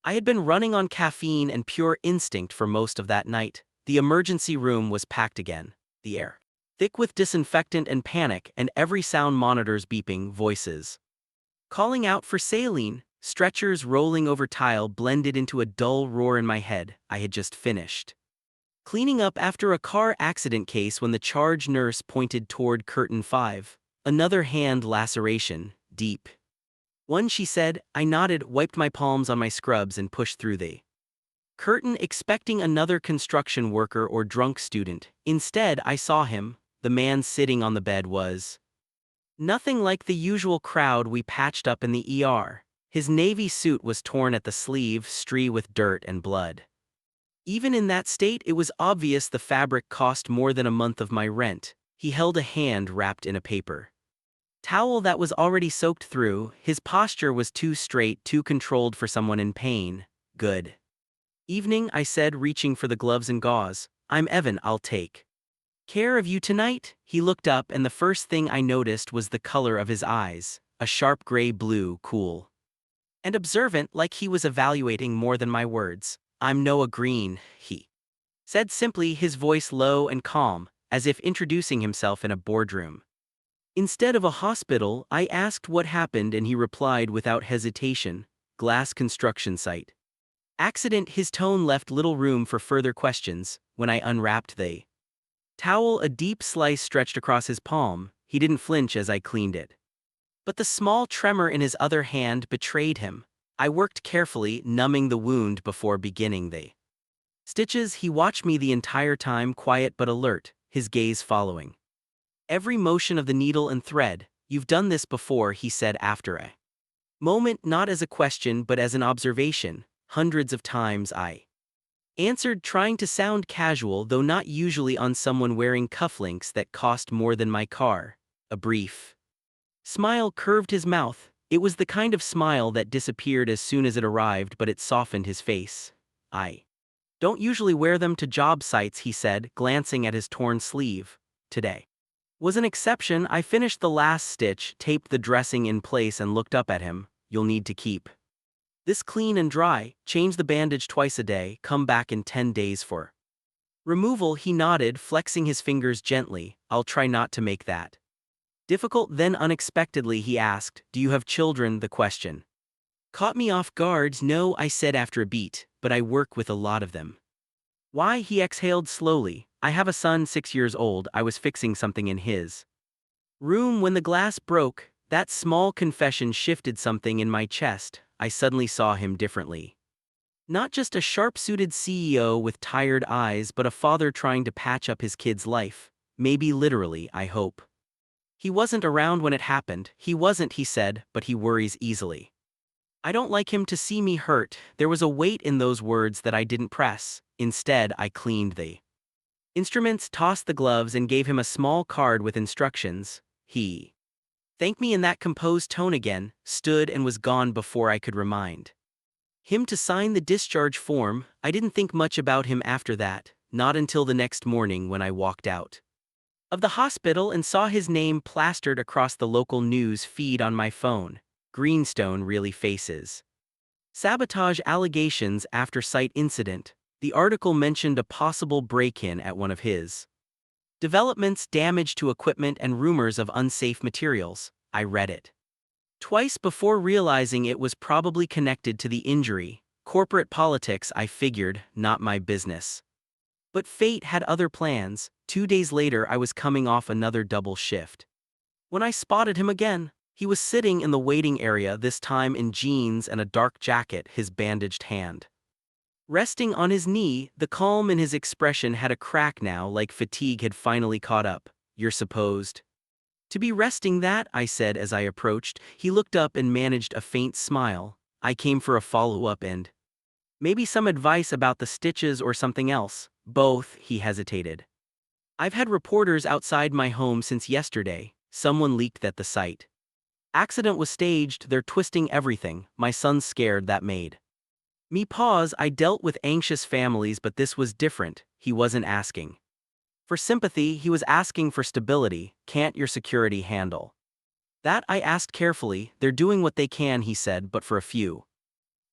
I had been running on caffeine and pure instinct for most of that night. The emergency room was packed again. The air thick with disinfectant and panic, and every sound monitors beeping voices calling out for saline. Stretchers rolling over tile blended into a dull roar in my head. I had just finished cleaning up after a car accident case when the charge nurse pointed toward curtain 5. Another hand laceration, deep one, she said. I nodded, wiped my palms on my scrubs, and pushed through the curtain, expecting another construction worker or drunk student. Instead, I saw him. The man sitting on the bed was nothing like the usual crowd we patched up in the ER. His navy suit was torn at the sleeve, streaked with dirt and blood. Even in that state, it was obvious the fabric cost more than a month of my rent. He held a hand wrapped in a paper towel that was already soaked through. His posture was too straight, too controlled for someone in pain. Good evening, I said, reaching for the gloves and gauze. I'm Evan, I'll take care of you tonight. He looked up, and the first thing I noticed was the color of his eyes, a sharp gray-blue, cool and observant, like he was evaluating more than my words. I'm Noah Green, he said simply, his voice low and calm, as if introducing himself in a boardroom. Instead of a hospital, I asked what happened, and he replied without hesitation, glass construction site accident. His tone left little room for further questions. When I unwrapped the towel, a deep slice stretched across his palm. He didn't flinch as I cleaned it, but the small tremor in his other hand betrayed him. I worked carefully, numbing the wound before beginning the stitches. He watched me the entire time, quiet but alert, his gaze following every motion of the needle and thread. You've done this before, he said after a moment, not as a question but as an observation. Hundreds of times, I answered, trying to sound casual, though not usually on someone wearing cufflinks that cost more than my car. A brief smile curved his mouth. It was the kind of smile that disappeared as soon as it arrived, but it softened his face. I don't usually wear them to job sites, he said, glancing at his torn sleeve. Today was an exception. I finished the last stitch, taped the dressing in place, and looked up at him. You'll need to keep this clean and dry, change the bandage twice a day, come back in 10 days for removal. He nodded, flexing his fingers gently. I'll try not to make that difficult. Then unexpectedly he asked, do you have children? The question caught me off guard. No, I said after a beat, but I work with a lot of them. Why? He exhaled slowly. I have a son, 6 years old. I was fixing something in his room when the glass broke. That small confession shifted something in my chest. I suddenly saw him differently. Not just a sharp-suited CEO with tired eyes, but a father trying to patch up his kid's life. Maybe literally, I hope. He wasn't around when it happened. He wasn't, he said, but he worries easily. I don't like him to see me hurt. There was a weight in those words that I didn't press. Instead, I cleaned the instruments, tossed the gloves, and gave him a small card with instructions. He thanked me in that composed tone again, stood, and was gone before I could remind him to sign the discharge form. I didn't think much about him after that, not until the next morning when I walked out of the hospital and saw his name plastered across the local news feed on my phone. Greenstone really faces sabotage allegations after site incident. The article mentioned a possible break-in at one of his developments, damage to equipment, and rumors of unsafe materials. I read it twice before realizing it was probably connected to the injury. Corporate politics, I figured, not my business. But fate had other plans. 2 days later, I was coming off another double shift when I spotted him again. He was sitting in the waiting area, this time in jeans and a dark jacket, his bandaged hand resting on his knee. The calm in his expression had a crack now, like fatigue had finally caught up. You're supposed to be resting that, I said as I approached. He looked up and managed a faint smile. I came for a follow-up and maybe some advice about the stitches or something else. Both, he hesitated. I've had reporters outside my home since yesterday. Someone leaked that the site accident was staged. They're twisting everything. My son's scared. That made me pause. I dealt with anxious families, but this was different. He wasn't asking for sympathy, he was asking for stability. Can't your security handle that? I asked carefully. They're doing what they can, he said, but for a few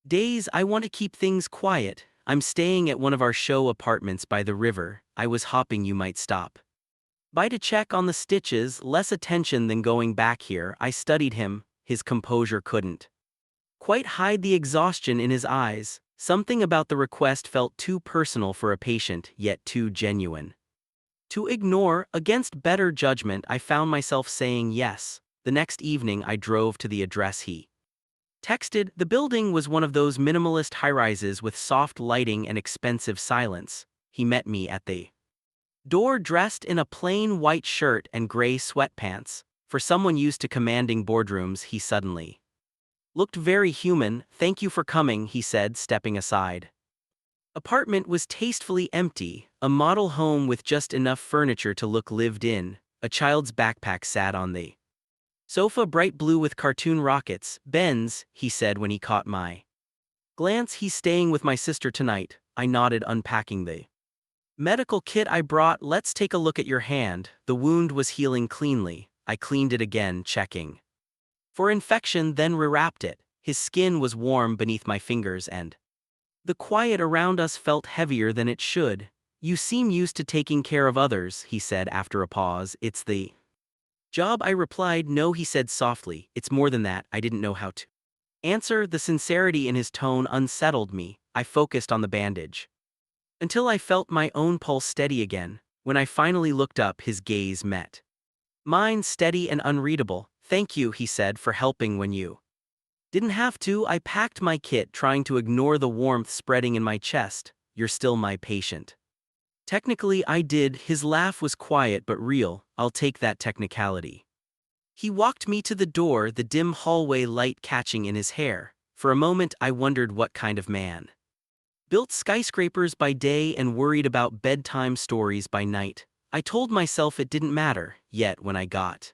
Days I want to keep things quiet. I'm staying at one of our show apartments by the river. I was hoping you might stop by to check on the stitches, less attention than going back here. I studied him, his composure couldn't quite hide the exhaustion in his eyes. Something about the request felt too personal for a patient, yet too genuine to ignore. Against better judgment, I found myself saying yes. The next evening I drove to the address he texted. The building was one of those minimalist high-rises with soft lighting and expensive silence. He met me at the door dressed in a plain white shirt and gray sweatpants. For someone used to commanding boardrooms, he suddenly looked very human. "Thank you for coming," he said, stepping aside. Apartment was tastefully empty, a model home with just enough furniture to look lived in. A child's backpack sat on the sofa, bright blue with cartoon rockets. "Ben's," he said when he caught my glance. "He's staying with my sister tonight." I nodded, unpacking the medical kit I brought. "Let's take a look at your hand." The wound was healing cleanly. I cleaned it again, checking for infection, then rewrapped it. His skin was warm beneath my fingers, and the quiet around us felt heavier than it should. "You seem used to taking care of others," he said after a pause. "It's the job," I replied. "No," he said softly. "It's more than that." I didn't know how to answer. The sincerity in his tone unsettled me. I focused on the bandage until I felt my own pulse steady again. When I finally looked up, his gaze met mine, steady and unreadable. "Thank you," he said, "for helping when you didn't have to." I packed my kit, trying to ignore the warmth spreading in my chest. "You're still my patient." "Technically I did." His laugh was quiet but real. "I'll take that technicality." He walked me to the door, the dim hallway light catching in his hair. For a moment I wondered what kind of man built skyscrapers by day and worried about bedtime stories by night. I told myself it didn't matter, yet when I got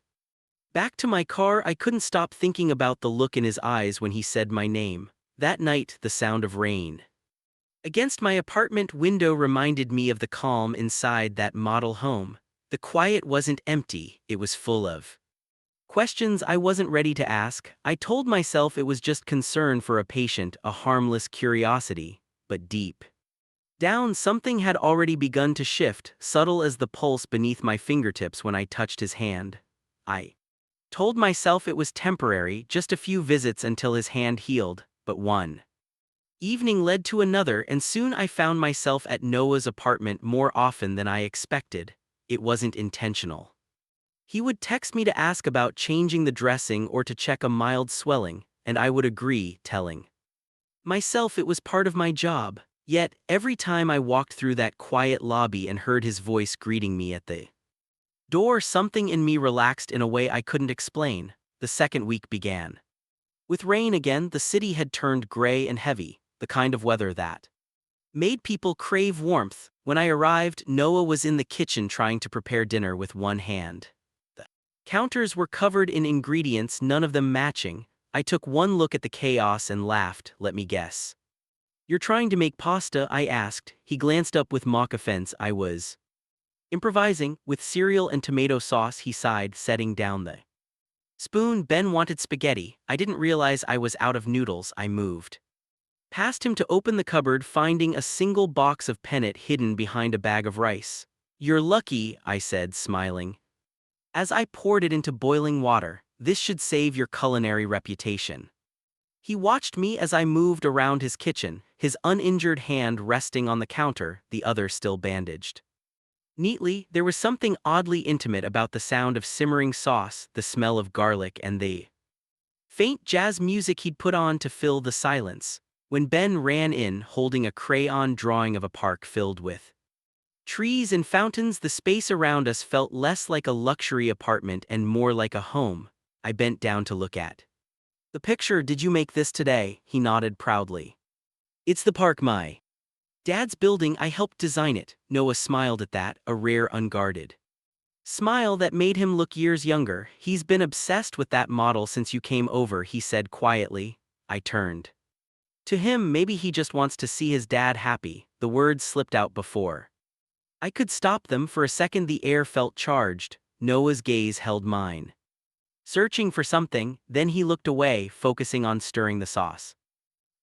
back to my car I couldn't stop thinking about the look in his eyes when he said my name. That night, the sound of rain against my apartment window reminded me of the calm inside that model home. The quiet wasn't empty, it was full of questions I wasn't ready to ask. I told myself it was just concern for a patient, a harmless curiosity, but deep down something had already begun to shift, subtle as the pulse beneath my fingertips when I touched his hand. I told myself it was temporary, just a few visits until his hand healed, but one evening led to another, and soon I found myself at Noah's apartment more often than I expected. It wasn't intentional. He would text me to ask about changing the dressing or to check a mild swelling, and I would agree, telling myself it was part of my job. Yet, every time I walked through that quiet lobby and heard his voice greeting me at the door, something in me relaxed in a way I couldn't explain. The second week began with rain again. The city had turned gray and heavy, the kind of weather that made people crave warmth. When I arrived, Noah was in the kitchen trying to prepare dinner with one hand. The counters were covered in ingredients, none of them matching. I took one look at the chaos and laughed. "Let me guess. You're trying to make pasta?" I asked. He glanced up with mock offense. "I was improvising with cereal and tomato sauce," he sighed, setting down the spoon. "Ben wanted spaghetti." I didn't realize I was out of noodles. I moved past him to open the cupboard, finding a single box of penne hidden behind a bag of rice. "You're lucky," I said, smiling as I poured it into boiling water. "This should save your culinary reputation." He watched me as I moved around his kitchen, his uninjured hand resting on the counter, the other still bandaged neatly. There was something oddly intimate about the sound of simmering sauce, the smell of garlic, and the faint jazz music he'd put on to fill the silence. When Ben ran in, holding a crayon drawing of a park filled with trees and fountains, the space around us felt less like a luxury apartment and more like a home. I bent down to look at the picture. "Did you make this today?" He nodded proudly. "It's the park my dad's building. I helped design it." Noah smiled at that, a rare unguarded smile that made him look years younger. "He's been obsessed with that model since you came over," he said quietly. I turned to him. "Maybe he just wants to see his dad happy." The words slipped out before I could stop them. For a second the air felt charged. Noah's gaze held mine, searching for something. Then he looked away, focusing on stirring the sauce.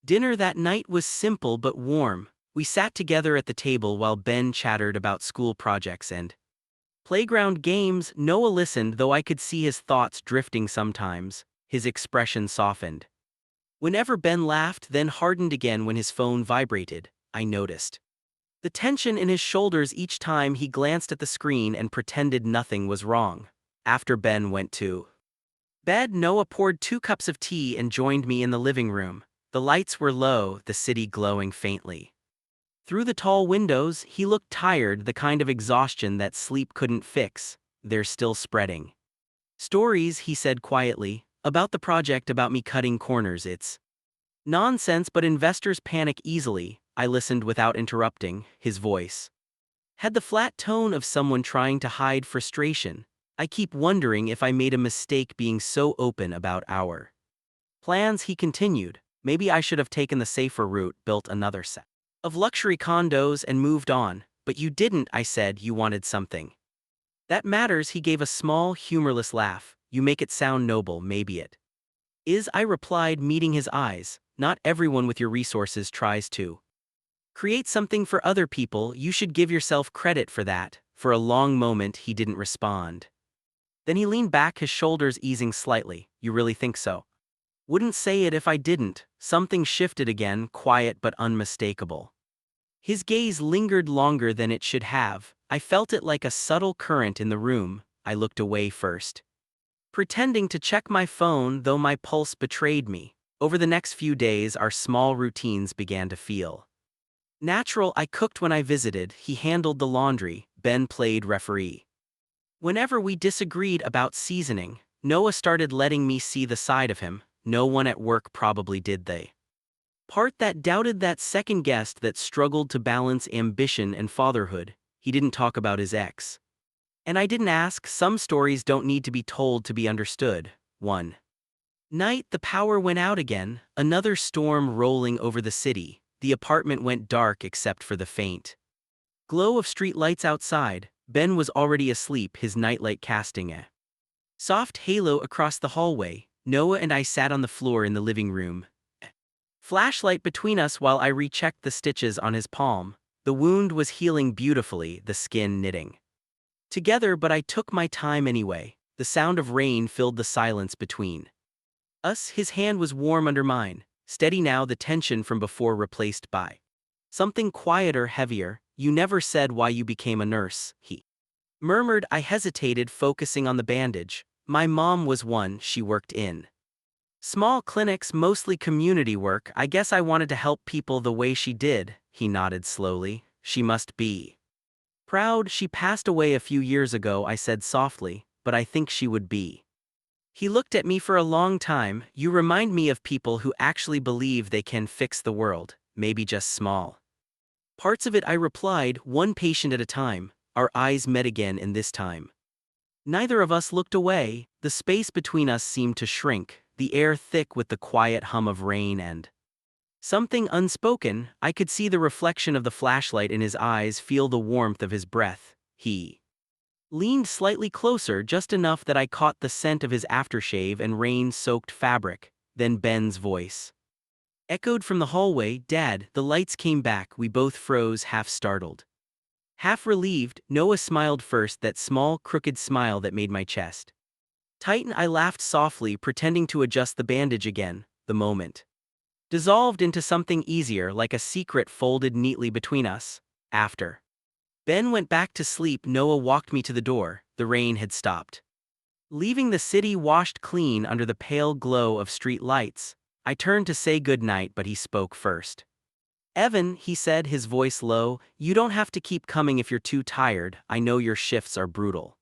Dinner that night was simple but warm. We sat together at the table while Ben chattered about school projects and playground games. Noah listened, though I could see his thoughts drifting sometimes. His expression softened. Whenever Ben laughed, then hardened again when his phone vibrated, I noticed the tension in his shoulders each time he glanced at the screen and pretended nothing was wrong. After Ben went to bed, Noah poured 2 cups of tea and joined me in the living room. The lights were low, the city glowing faintly. Through the tall windows, he looked tired, the kind of exhaustion that sleep couldn't fix. They're still spreading stories, he said quietly, about the project, about me cutting corners. It's nonsense, but investors panic easily. I listened without interrupting. His voice had the flat tone of someone trying to hide frustration. I keep wondering if I made a mistake being so open about our plans, he continued. Maybe I should have taken the safer route, built another set of luxury condos and moved on. But you didn't, I said. You wanted something that matters. He gave a small, humorless laugh. You make it sound noble. Maybe it is, I replied, meeting his eyes. Not everyone with your resources tries to create something for other people. You should give yourself credit for that. For a long moment, he didn't respond. Then he leaned back, his shoulders easing slightly. You really think so? Wouldn't say it if I didn't. Something shifted again, quiet but unmistakable. His gaze lingered longer than it should have. I felt it like a subtle current in the room. I looked away first, pretending to check my phone, though my pulse betrayed me. Over the next few days, our small routines began to feel natural. I cooked when I visited, he handled the laundry, Ben played referee. Whenever we disagreed about seasoning, Noah started letting me see the side of him. No one at work probably did the part that doubted, that second guessed, that struggled to balance ambition and fatherhood. He didn't talk about his ex. And I didn't ask. Some stories don't need to be told to be understood. One night, the power went out again, another storm rolling over the city. The apartment went dark except for the faint glow of street lights outside. Ben was already asleep, his nightlight casting a soft halo across the hallway. Noah and I sat on the floor in the living room, flashlight between us while I rechecked the stitches on his palm. The wound was healing beautifully, the skin knitting together, but I took my time anyway. The sound of rain filled the silence between us. His hand was warm under mine, steady now, the tension from before replaced by something quieter, heavier. You never said why you became a nurse, he murmured. I hesitated, focusing on the bandage. My mom was one. She worked in small clinics, mostly community work. I guess I wanted to help people the way she did. He nodded slowly. She must be proud. She passed away a few years ago, I said softly, but I think she would be. He looked at me for a long time. You remind me of people who actually believe they can fix the world, maybe just small parts of it, I replied, one patient at a time. Our eyes met again, and this time neither of us looked away. The space between us seemed to shrink, the air thick with the quiet hum of rain and something unspoken. I could see the reflection of the flashlight in his eyes, feel the warmth of his breath. He leaned slightly closer, just enough that I caught the scent of his aftershave and rain-soaked fabric. Then Ben's voice echoed from the hallway. Dad. The lights came back. We both froze, half startled, half relieved. Noah smiled first, that small, crooked smile that made my chest tighten. I laughed softly, pretending to adjust the bandage again. The moment dissolved into something easier, like a secret folded neatly between us. After Ben went back to sleep, Noah walked me to the door. The rain had stopped, leaving the city washed clean under the pale glow of street lights. I turned to say goodnight, but he spoke first. Evan, he said, his voice low, you don't have to keep coming if you're too tired. I know your shifts are brutal.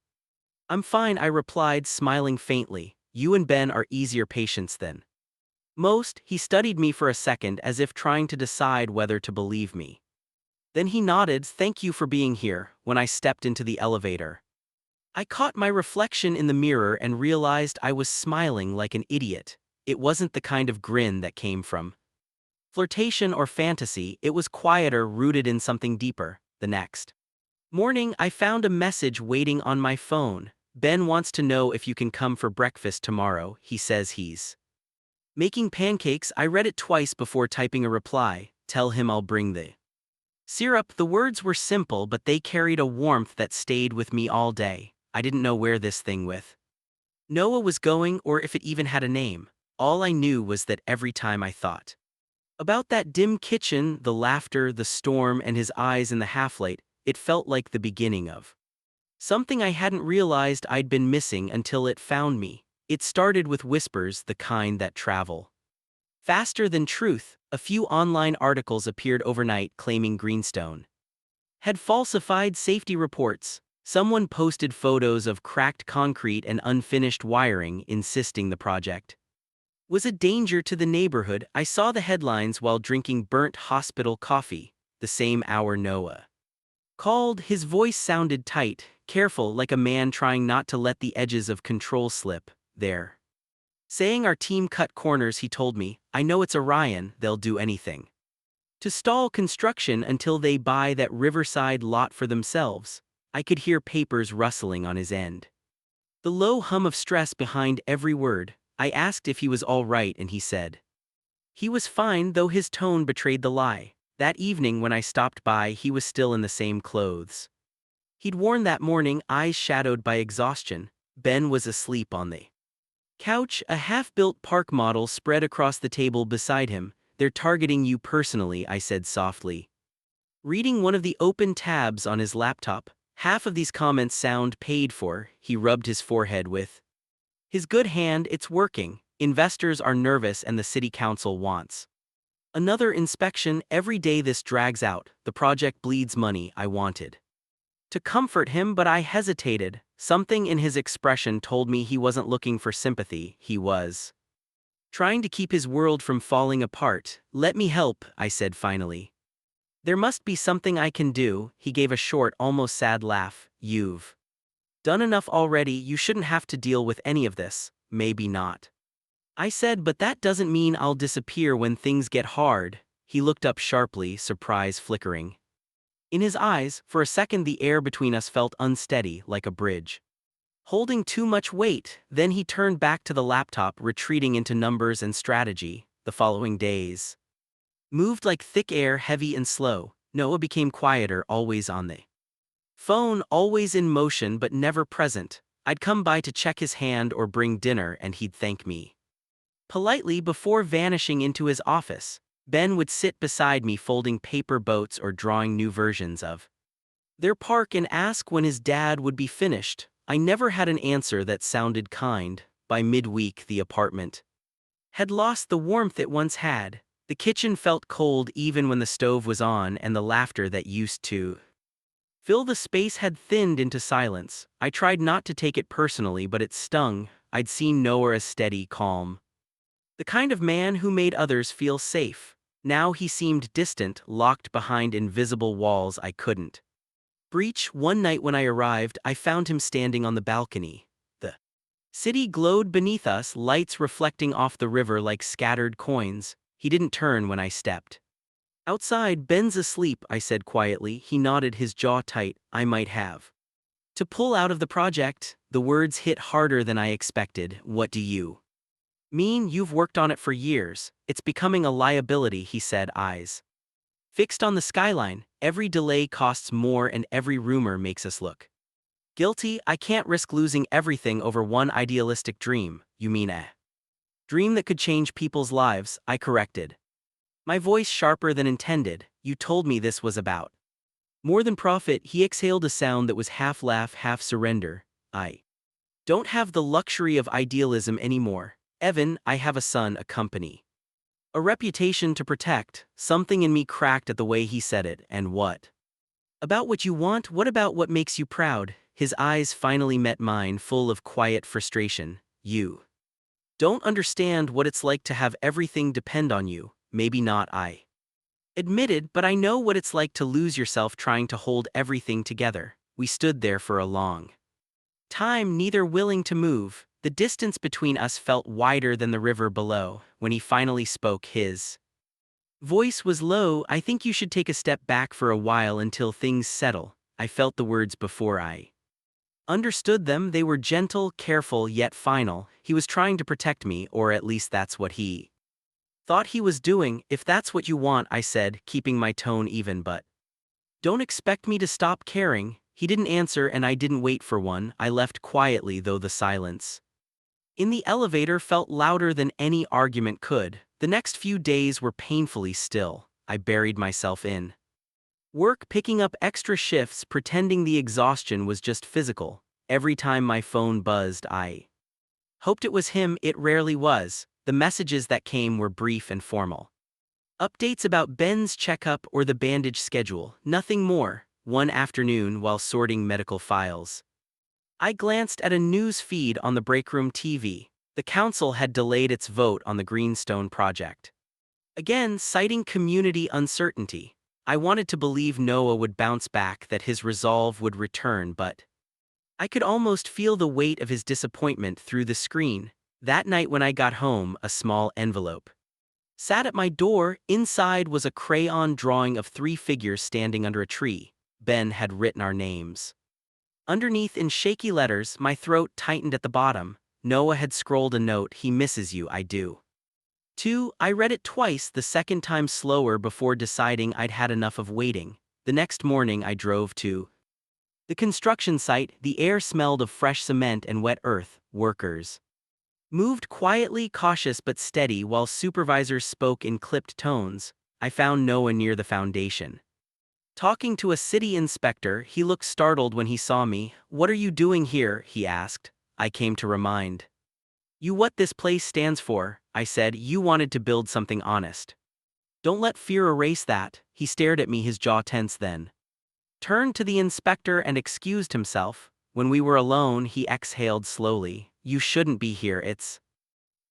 I'm fine, I replied, smiling faintly. You and Ben are easier patients than most. He studied me for a second, as if trying to decide whether to believe me. Then he nodded. Thank you for being here. When I stepped into the elevator, I caught my reflection in the mirror and realized I was smiling like an idiot. It wasn't the kind of grin that came from flirtation or fantasy. It was quieter, rooted in something deeper. The next morning, I found a message waiting on my phone. Ben wants to know if you can come for breakfast tomorrow. He says he's Making pancakes, I read it twice before typing a reply. Tell him I'll bring the syrup. The words were simple, but they carried a warmth that stayed with me all day. I didn't know where this thing with Noah was going or if it even had a name. All I knew was that every time I thought about that dim kitchen, the laughter, the storm, and his eyes in the half-light, it felt like the beginning of something I hadn't realized I'd been missing until it found me. It started with whispers, the kind that travel faster than truth. A few online articles appeared overnight claiming Greenstone had falsified safety reports. Someone posted photos of cracked concrete and unfinished wiring, insisting the project was a danger to the neighborhood. I saw the headlines while drinking burnt hospital coffee, the same hour Noah called. His voice sounded tight, careful, like a man trying not to let the edges of control slip. There, saying our team cut corners, he told me, I know it's Orion, they'll do anything to stall construction until they buy that riverside lot for themselves. I could hear papers rustling on his end, the low hum of stress behind every word. I asked if he was all right and he said he was fine, though his tone betrayed the lie. That evening when I stopped by, he was still in the same clothes he'd worn that morning, eyes shadowed by exhaustion. Ben was asleep on the couch, a half-built park model spread across the table beside him. They're targeting you personally, I said softly, reading one of the open tabs on his laptop. Half of these comments sound paid for. He rubbed his forehead with his good hand. It's working. Investors are nervous and the city council wants another inspection. Every day this drags out. The project bleeds money. I wanted to comfort him, but I hesitated. Something in his expression told me he wasn't looking for sympathy. He was trying to keep his world from falling apart. Let me help, I said finally. There must be something I can do. He gave a short, almost sad laugh. You've done enough already. You shouldn't have to deal with any of this. Maybe not, I said, but that doesn't mean I'll disappear when things get hard. He looked up sharply, surprise flickering in his eyes. For a second the air between us felt unsteady, like a bridge holding too much weight. Then he turned back to the laptop, retreating into numbers and strategy. The following days moved like thick air, heavy and slow. Noah became quieter, always on the phone, always in motion but never present. I'd come by to check his hand or bring dinner and he'd thank me politely before vanishing into his office. Ben would sit beside me folding paper boats or drawing new versions of their park and ask when his dad would be finished. I never had an answer that sounded kind. By midweek the apartment had lost the warmth it once had. The kitchen felt cold even when the stove was on, and the laughter that used to fill the space had thinned into silence. I tried not to take it personally, but it stung. I'd seen Noah as steady, calm, the kind of man who made others feel safe. Now he seemed distant, locked behind invisible walls I couldn't breach. One night when I arrived, I found him standing on the balcony. The city glowed beneath us, lights reflecting off the river like scattered coins. He didn't turn when I stepped outside. Ben's asleep, I said quietly. He nodded, his jaw tight. I might have to pull out of the project. The words hit harder than I expected. What do you mean? You've worked on it for years. It's becoming a liability, he said, eyes fixed on the skyline. Every delay costs more and every rumor makes us look guilty. I can't risk losing everything over one idealistic dream. You mean a dream that could change people's lives, I corrected, my voice sharper than intended. You told me this was about more than profit. He exhaled a sound that was half laugh, half surrender. I don't have the luxury of idealism anymore, Evan. I have a son, a company, a reputation to protect. Something in me cracked at the way he said it. And what about what you want? What about what makes you proud? His eyes finally met mine, full of quiet frustration. You don't understand what it's like to have everything depend on you. Maybe not, I admitted, but I know what it's like to lose yourself trying to hold everything together. We stood there for a long time, neither willing to move. The distance between us felt wider than the river below. When he finally spoke, his voice was low. I think you should take a step back for a while until things settle. I felt the words before I Understood them, they were gentle, careful, yet final. He was trying to protect me, or at least that's what he thought he was doing. If that's what you want, I said, keeping my tone even, but don't expect me to stop caring. He didn't answer and I didn't wait for one. I left quietly, though the silence in the elevator felt louder than any argument could. The next few days were painfully still. I buried myself in work, picking up extra shifts, pretending the exhaustion was just physical. Every time my phone buzzed, I hoped it was him. It rarely was. The messages that came were brief and formal. Updates about Ben's checkup or the bandage schedule, nothing more. One afternoon, while sorting medical files, I glanced at a news feed on the breakroom TV. The council had delayed its vote on the Greenstone project. Again, citing community uncertainty. I wanted to believe Noah would bounce back, that his resolve would return, but I could almost feel the weight of his disappointment through the screen. That night when I got home, a small envelope sat at my door. Inside was a crayon drawing of 3 figures standing under a tree. Ben had written our names underneath in shaky letters. My throat tightened at the bottom. Noah had scrolled a note, "He misses you, I do." 2. I read it twice, the second time slower, before deciding I'd had enough of waiting. The next morning I drove to the construction site. The air smelled of fresh cement and wet earth. Workers moved quietly, cautious but steady, while supervisors spoke in clipped tones. I found Noah near the foundation, talking to a city inspector. He looked startled when he saw me. "What are you doing here?" he asked. "I came to remind you what this place stands for," I said. "You wanted to build something honest. Don't let fear erase that." He stared at me, his jaw tense, then turned to the inspector and excused himself. When we were alone, he exhaled slowly. "You shouldn't be here. It's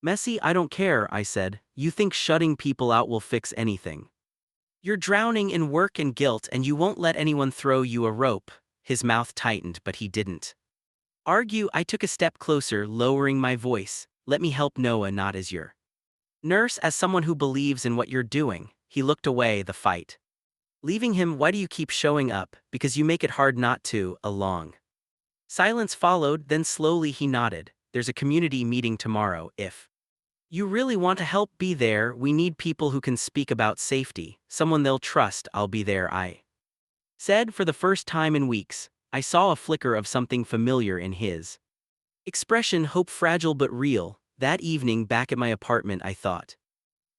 messy." "I don't care," I said. "You think shutting people out will fix anything? You're drowning in work and guilt, and you won't let anyone throw you a rope." His mouth tightened, but he didn't argue. I took a step closer, lowering my voice. "Let me help Noah, not as your nurse, as someone who believes in what you're doing." He looked away. "The fight leaving him. Why do you keep showing up?" "Because you make it hard not to." A long silence followed, then slowly he nodded. "There's a community meeting tomorrow. If you really want to help, be there. We need people who can speak about safety, someone they'll trust." "I'll be there," I said. For the first time in weeks, I saw a flicker of something familiar in his expression, hope, fragile but real. That evening back at my apartment, I thought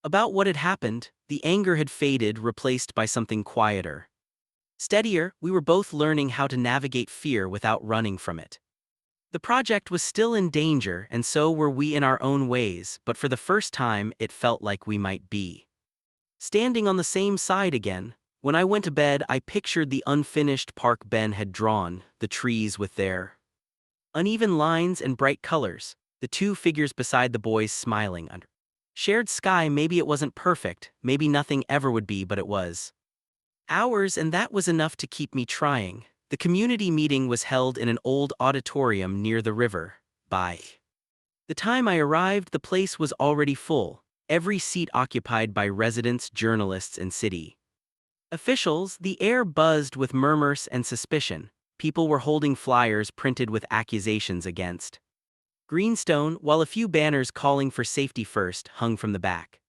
about what had happened. The anger had faded, replaced by something quieter, steadier. We were both learning how to navigate fear without running from it. The project was still in danger, and so were we in our own ways, but for the first time, it felt like we might be standing on the same side again. When I went to bed, I pictured the unfinished park Ben had drawn, the trees with their uneven lines and bright colors, the 2 figures beside the boys smiling under shared sky. Maybe it wasn't perfect, maybe nothing ever would be, but it was ours, and that was enough to keep me trying. The community meeting was held in an old auditorium near the river. By the time I arrived, the place was already full, every seat occupied by residents, journalists, and city officials. The air buzzed with murmurs and suspicion. People were holding flyers printed with accusations against Greenstone, while a few banners calling for safety first hung from the back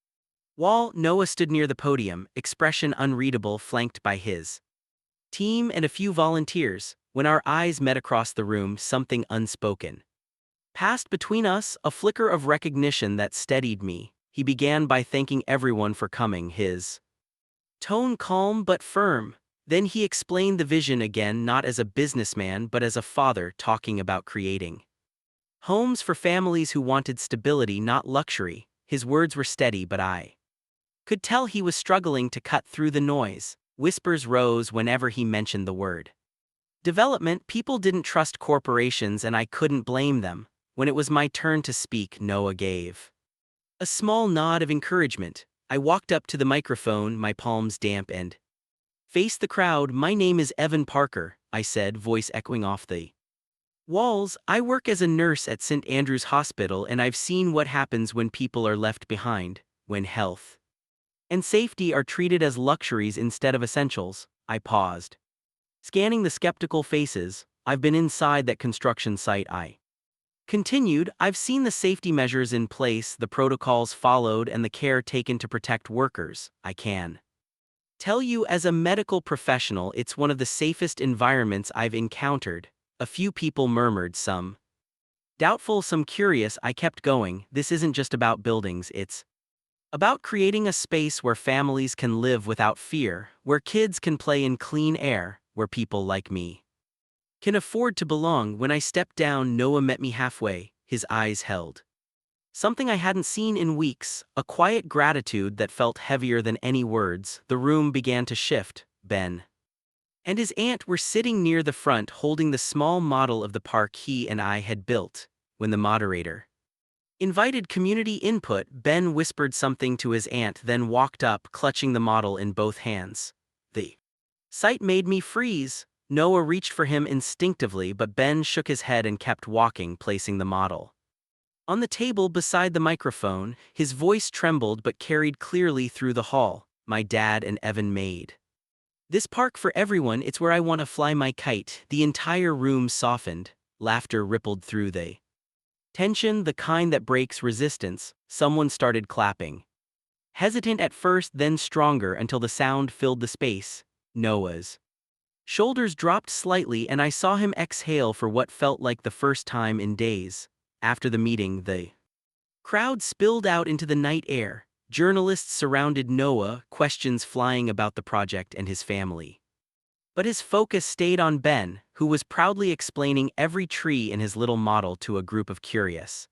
wall. Noah stood near the podium, expression unreadable, flanked by his team and a few volunteers. When our eyes met across the room, something unspoken passed between us, a flicker of recognition that steadied me. He began by thanking everyone for coming, his tone calm but firm. Then he explained the vision again, not as a businessman but as a father, talking about creating homes for families who wanted stability, not luxury. His words were steady, but I could tell he was struggling to cut through the noise. Whispers rose whenever he mentioned the word development. People didn't trust corporations, and I couldn't blame them. When it was my turn to speak, Noah gave a small nod of encouragement. I walked up to the microphone, my palms damp, and faced the crowd. "My name is Evan Parker," I said, voice echoing off the walls. "I work as a nurse at St. Andrew's Hospital, and I've seen what happens when people are left behind, when health and safety are treated as luxuries instead of essentials." I paused, scanning the skeptical faces. I've been inside that construction site. I continued, I've seen the safety measures in place, the protocols followed, and the care taken to protect workers. I can tell you as a medical professional it's one of the safest environments I've encountered. A few people murmured, some doubtful, some curious. I kept going. This isn't just about buildings, it's about creating a space where families can live without fear, where kids can play in clean air, where people like me can afford to belong. When I stepped down, Noah met me halfway, his eyes held something I hadn't seen in weeks, a quiet gratitude that felt heavier than any words. The room began to shift. Ben and his aunt were sitting near the front holding the small model of the park he and I had built. When the moderator invited community input, Ben whispered something to his aunt, then walked up, clutching the model in both hands. The sight made me freeze. Noah reached for him instinctively, but Ben shook his head and kept walking, placing the model on the table beside the microphone. His voice trembled but carried clearly through the hall. My dad and Evan made this park for everyone. It's where I want to fly my kite. The entire room softened. Laughter rippled through the tension, the kind that breaks resistance. Someone started clapping. Hesitant at first, then stronger until the sound filled the space. Noah's shoulders dropped slightly and I saw him exhale for what felt like the first time in days. After the meeting, the crowd spilled out into the night air. Journalists surrounded Noah, questions flying about the project and his family. But his focus stayed on Ben, who was proudly explaining every tree in his little model to a group of curious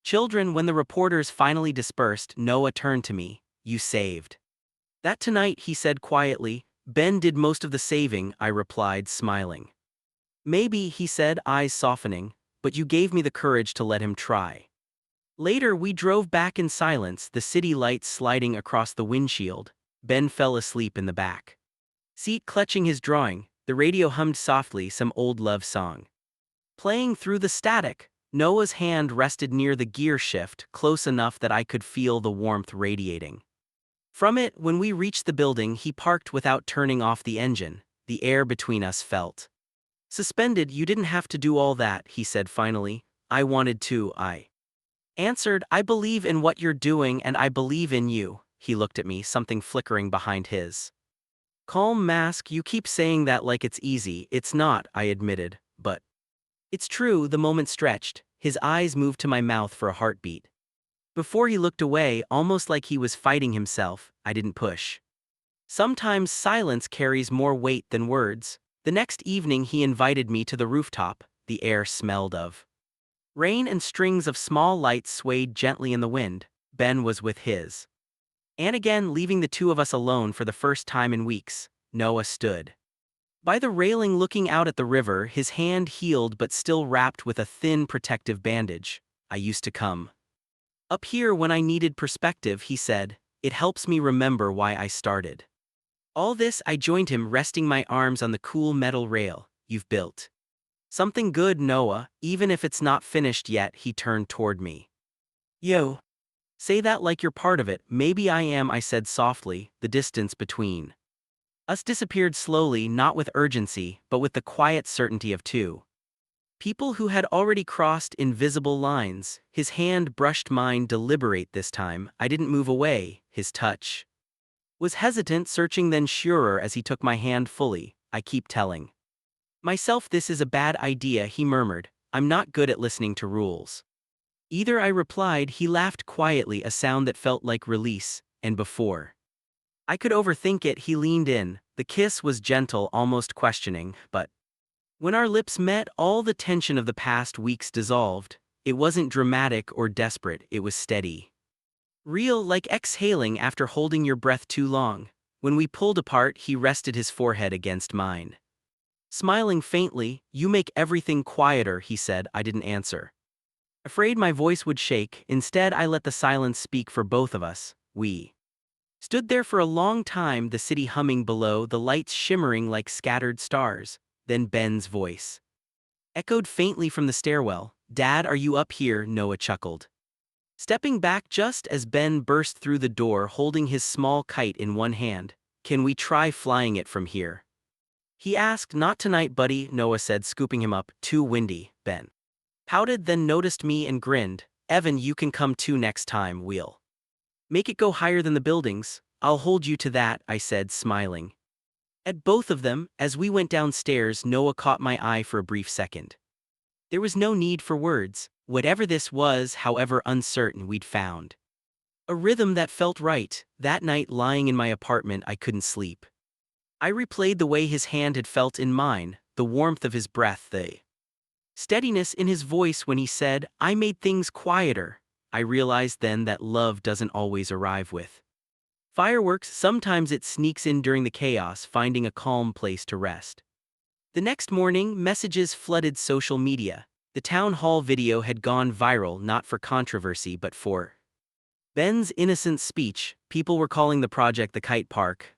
children. When the reporters finally dispersed, Noah turned to me. You saved that tonight, he said quietly. Ben did most of the saving, I replied, smiling. Maybe, he said, eyes softening, but you gave me the courage to let him try. Later we drove back in silence, the city lights sliding across the windshield. Ben fell asleep in the back seat, clutching his drawing. The radio hummed softly, some old love song playing through the static. Noah's hand rested near the gear shift, close enough that I could feel the warmth radiating from it. When we reached the building, he parked without turning off the engine. The air between us felt suspended. You didn't have to do all that, he said finally. I wanted to, I answered. I believe in what you're doing and I believe in you. He looked at me, something flickering behind his calm mask. You keep saying that like it's easy. It's not, I admitted, but it's true. The moment stretched. His eyes moved to my mouth for a heartbeat. Before he looked away, almost like he was fighting himself, I didn't push. Sometimes silence carries more weight than words. The next evening he invited me to the rooftop. The air smelled of rain and strings of small lights swayed gently in the wind. Ben was with his and again, leaving the two of us alone for the first time in weeks. Noah stood by the railing looking out at the river, his hand healed but still wrapped with a thin protective bandage. I used to come up here when I needed perspective, he said. It helps me remember why I started all this. I joined him, resting my arms on the cool metal rail. You've built something good, Noah, even if it's not finished yet. He turned toward me. Yo. Say that like you're part of it. Maybe I am, I said softly. The distance between us disappeared slowly, not with urgency, but with the quiet certainty of two people who had already crossed invisible lines. His hand brushed mine, deliberate this time. I didn't move away. His touch was hesitant, searching, then surer as he took my hand fully. I keep telling myself this is a bad idea, he murmured. I'm not good at listening to rules either, I replied. He laughed quietly, a sound that felt like release, and before I could overthink it, he leaned in. The kiss was gentle, almost questioning, but when our lips met, all the tension of the past weeks dissolved. It wasn't dramatic or desperate, it was steady. Real, like exhaling after holding your breath too long. When we pulled apart, he rested his forehead against mine. Smiling faintly, you make everything quieter, he said. I didn't answer, afraid my voice would shake. Instead, I let the silence speak for both of us. We stood there for a long time, the city humming below, the lights shimmering like scattered stars. Then Ben's voice echoed faintly from the stairwell. Dad, are you up here? Noah chuckled, stepping back just as Ben burst through the door, holding his small kite in one hand. Can we try flying it from here? He asked. Not tonight, buddy, Noah said, scooping him up. Too windy, Ben pouted, then noticed me and grinned. Evan, you can come too next time, we'll make it go higher than the buildings. I'll hold you to that, I said, smiling at both of them. As we went downstairs, Noah caught my eye for a brief second. There was no need for words. Whatever this was, however uncertain, we'd found a rhythm that felt right. That night, lying in my apartment, I couldn't sleep. I replayed the way his hand had felt in mine, the warmth of his breath, the steadiness in his voice when he said, I made things quieter. I realized then that love doesn't always arrive with fireworks. Sometimes it sneaks in during the chaos, finding a calm place to rest. The next morning, messages flooded social media. The town hall video had gone viral, not for controversy but for Ben's innocent speech. People were calling the project the Kite Park,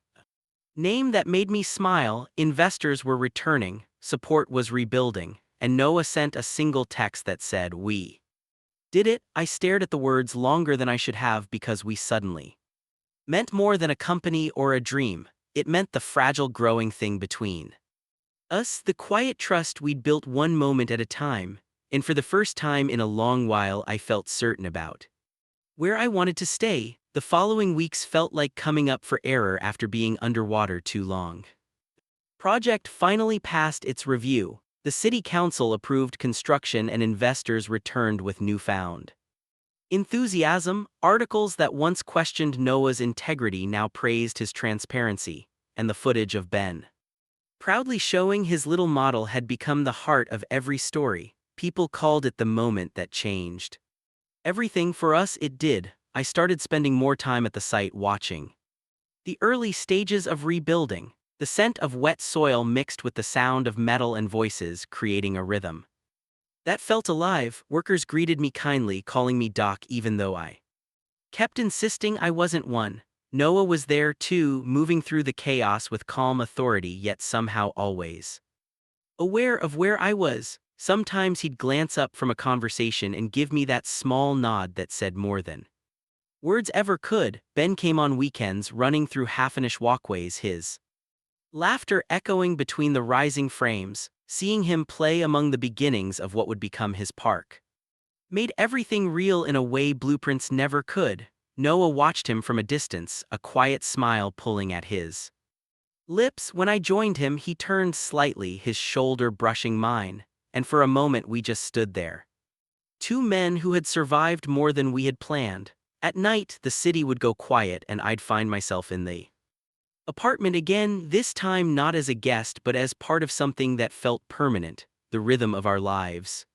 name that made me smile. Investors were returning, support was rebuilding, and Noah sent a single text that said, "We did it." I stared at the words longer than I should have because we suddenly meant more than a company or a dream. It meant the fragile growing thing between us, the quiet trust we'd built one moment at a time, and for the first time in a long while I felt certain about where I wanted to stay. The following weeks felt like coming up for air after being underwater too long. Project finally passed its review. The city council approved construction and investors returned with newfound enthusiasm. Articles that once questioned Noah's integrity now praised his transparency, and the footage of Ben proudly showing his little model had become the heart of every story. People called it the moment that changed everything. For us, it did. I started spending more time at the site, watching the early stages of rebuilding. The scent of wet soil mixed with the sound of metal and voices, creating a rhythm that felt alive. Workers greeted me kindly, calling me Doc, even though I kept insisting I wasn't one. Noah was there too, moving through the chaos with calm authority, yet somehow always aware of where I was. Sometimes he'd glance up from a conversation and give me that small nod that said more than words ever could. Ben came on weekends, running through half-finished walkways, his laughter echoing between the rising frames. Seeing him play among the beginnings of what would become his park made everything real in a way blueprints never could. Noah watched him from a distance, a quiet smile pulling at his lips. When I joined him, he turned slightly, his shoulder brushing mine, and for a moment we just stood there. Two men who had survived more than we had planned. At night, the city would go quiet and I'd find myself in the apartment again, this time not as a guest but as part of something that felt permanent. The rhythm of our lives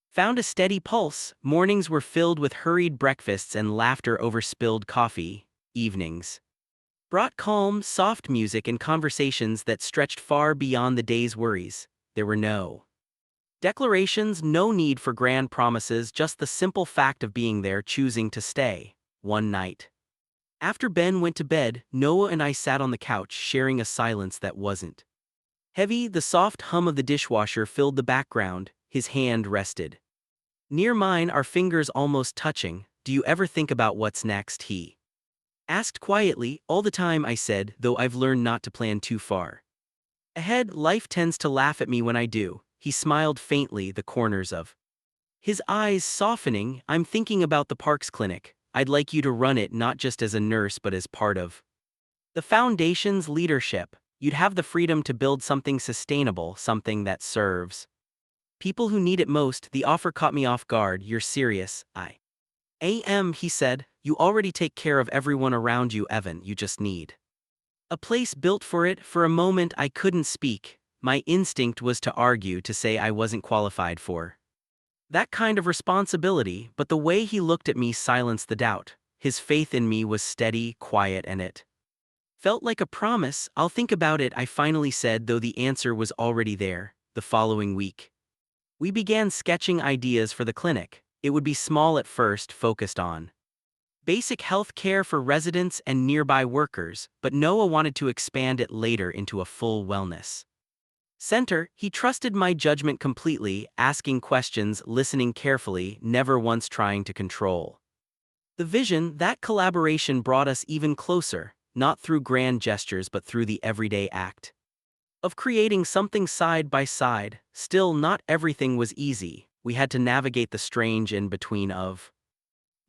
found a steady pulse. Mornings were filled with hurried breakfasts and laughter over spilled coffee. Evenings brought calm, soft music and conversations that stretched far beyond the day's worries. There were no declarations, no need for grand promises, just the simple fact of being there, choosing to stay. One night after Ben went to bed, Noah and I sat on the couch, sharing a silence that wasn't heavy. The soft hum of the dishwasher filled the background. His hand rested near mine, our fingers almost touching. Do you ever think about what's next? He asked quietly. All the time, I said, though I've learned not to plan too far ahead. Life tends to laugh at me when I do. He smiled faintly, the corners of his eyes softening. I'm thinking about the Parks Clinic. I'd like you to run it, not just as a nurse but as part of the foundation's leadership. You'd have the freedom to build something sustainable, something that serves people who need it most. The offer caught me off guard. You're serious? I am, he said. You already take care of everyone around you, Evan. You just need a place built for it. For a moment I couldn't speak. My instinct was to argue, to say I wasn't qualified for that kind of responsibility, but the way he looked at me silenced the doubt. His faith in me was steady, quiet, and it felt like a promise. I'll think about it, I finally said, though the answer was already there. The following week, we began sketching ideas for the clinic. It would be small at first, focused on basic health care for residents and nearby workers, but Noah wanted to expand it later into a full wellness center. He trusted my judgment completely, asking questions, listening carefully, never once trying to control the vision. That collaboration brought us even closer, not through grand gestures but through the everyday act of creating something side by side. Still, not everything was easy. We had to navigate the strange in between of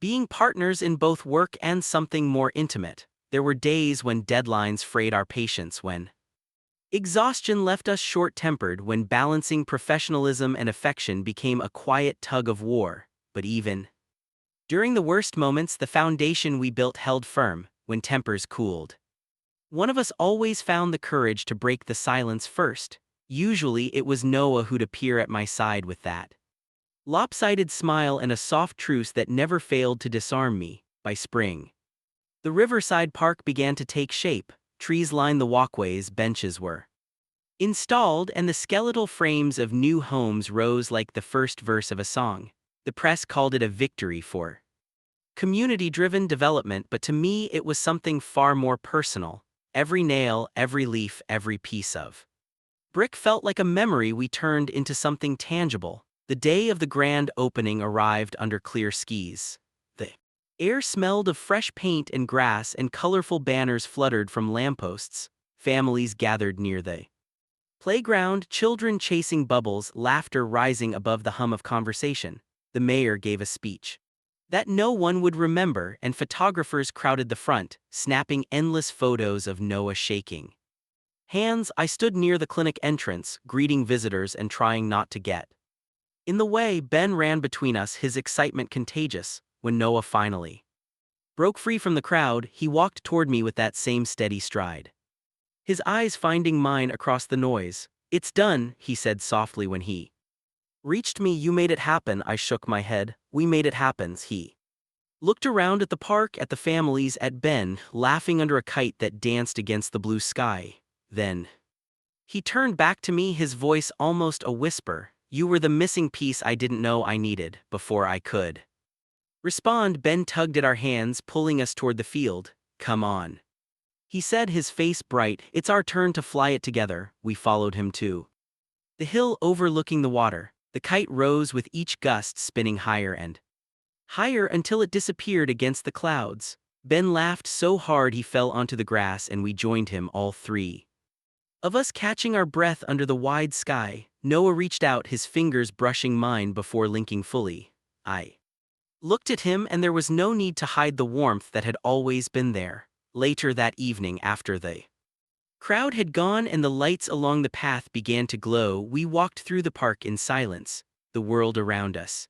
being partners in both work and something more intimate. There were days when deadlines frayed our patience, when exhaustion left us short-tempered, when balancing professionalism and affection became a quiet tug of war. But even during the worst moments, the foundation we built held firm. When tempers cooled, one of us always found the courage to break the silence first. Usually it was Noah who'd appear at my side with that lopsided smile and a soft truce that never failed to disarm me. By spring, the riverside park began to take shape. Trees lined the walkways, benches were installed, and the skeletal frames of new homes rose like the first verse of a song. The press called it a victory for community-driven development, but to me it was something far more personal. Every nail, every leaf, every piece of brick felt like a memory we turned into something tangible. The day of the grand opening arrived under clear skies. The air smelled of fresh paint and grass, and colorful banners fluttered from lampposts. Families gathered near the playground, children chasing bubbles, laughter rising above the hum of conversation. The mayor gave a speech that no one would remember, and photographers crowded the front, snapping endless photos of Noah shaking hands. I stood near the clinic entrance, greeting visitors and trying not to get in the way. Ben ran between us, his excitement contagious. When Noah finally broke free from the crowd, he walked toward me with that same steady stride, his eyes finding mine across the noise. "It's done," he said softly when he reached me. "You made it happen." I shook my head. "We made it happen." He looked around at the park, at the families, at Ben, laughing under a kite that danced against the blue sky. Then he turned back to me, his voice almost a whisper. "You were the missing piece I didn't know I needed." Before I could respond, Ben tugged at our hands, pulling us toward the field. "Come on," he said, his face bright. "It's our turn to fly it together." We followed him to the hill overlooking the water. The kite rose with each gust, spinning higher and higher until it disappeared against the clouds. Ben laughed so hard he fell onto the grass, and we joined him, all three of us catching our breath under the wide sky. Noah reached out, his fingers brushing mine before linking fully. I looked at him, and there was no need to hide the warmth that had always been there. Later that evening, after the crowd had gone and the lights along the path began to glow, we walked through the park in silence. The world around us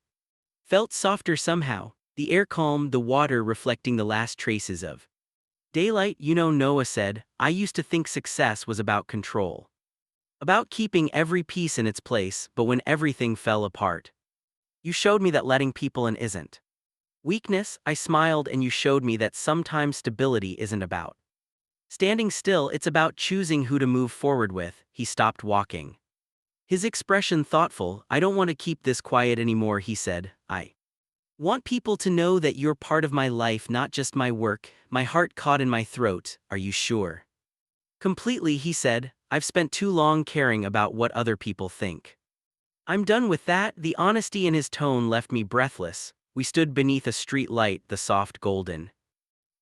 felt softer somehow, the air calm, the water reflecting the last traces of daylight. "You know," Noah said, "I used to think success was about control, about keeping every piece in its place, but when everything fell apart, you showed me that letting people in isn't weakness." I smiled. "And you showed me that sometimes stability isn't about standing still, it's about choosing who to move forward with." He stopped walking, his expression thoughtful. "I don't want to keep this quiet anymore," he said. "I want people to know that you're part of my life, not just my work." My heart caught in my throat. "Are you sure?" "Completely," he said. "I've spent too long caring about what other people think. I'm done with that." The honesty in his tone left me breathless. We stood beneath a street light, the soft golden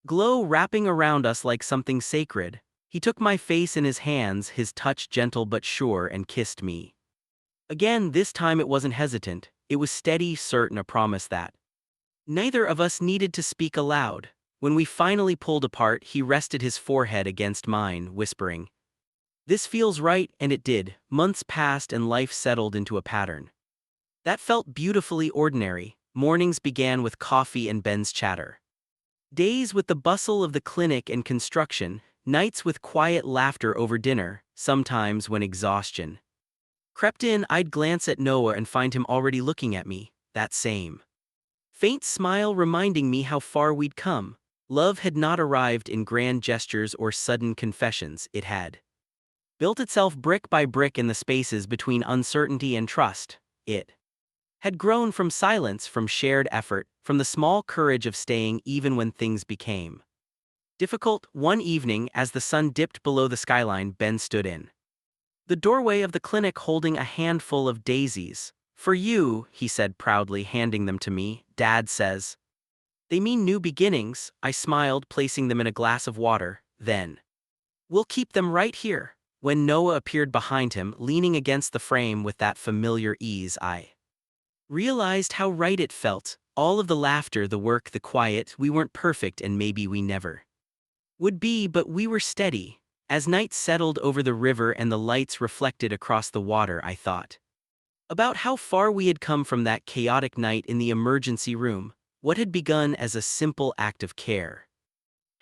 glow wrapping around us like something sacred. He took my face in his hands, his touch gentle but sure, and kissed me again. This time it wasn't hesitant, it was steady, certain, a promise that neither of us needed to speak aloud. When we finally pulled apart, he rested his forehead against mine, whispering, "This feels right," and it did. Months passed and life settled into a pattern that felt beautifully ordinary. Mornings began with coffee and Ben's chatter, days with the bustle of the clinic and construction, nights with quiet laughter over dinner. Sometimes when exhaustion crept in, I'd glance at Noah and find him already looking at me, that same faint smile reminding me how far we'd come. Love had not arrived in grand gestures or sudden confessions. It had built itself brick by brick in the spaces between uncertainty and trust. It had grown from silence, from shared effort, from the small courage of staying even when things became difficult. One evening, as the sun dipped below the skyline, Ben stood in the doorway of the clinic holding a handful of daisies. "For you," he said proudly, handing them to me. "Dad says they mean new beginnings." I smiled, placing them in a glass of water. "Then we'll keep them right here." When Noah appeared behind him, leaning against the frame with that familiar ease, I realized how right it felt. All of the laughter, the work, the quiet, we weren't perfect and maybe we never would be, but we were steady. As night settled over the river and the lights reflected across the water, I thought about how far we had come from that chaotic night in the emergency room. What had begun as a simple act of care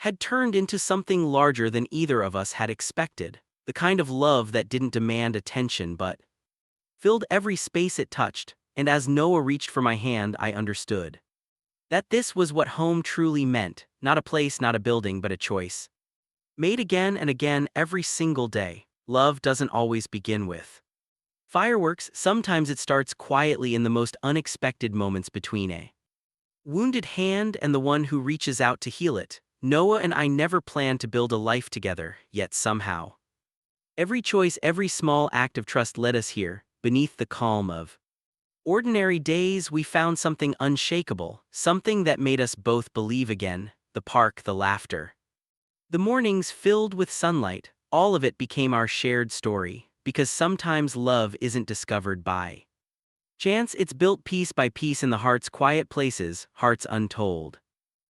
had turned into something larger than either of us had expected, the kind of love that didn't demand attention but filled every space it touched. And as Noah reached for my hand, I understood that this was what home truly meant, not a place, not a building, but a choice made again and again every single day. Love doesn't always begin with fireworks. Sometimes it starts quietly in the most unexpected moments, between a wounded hand and the one who reaches out to heal it. Noah and I never planned to build a life together, yet somehow every choice, every small act of trust led us here. Beneath the calm of ordinary days, we found something unshakable, something that made us both believe again. The park, the laughter, the mornings filled with sunlight, all of it became our shared story, because sometimes love isn't discovered by chance, it's built piece by piece in the heart's quiet places, hearts untold.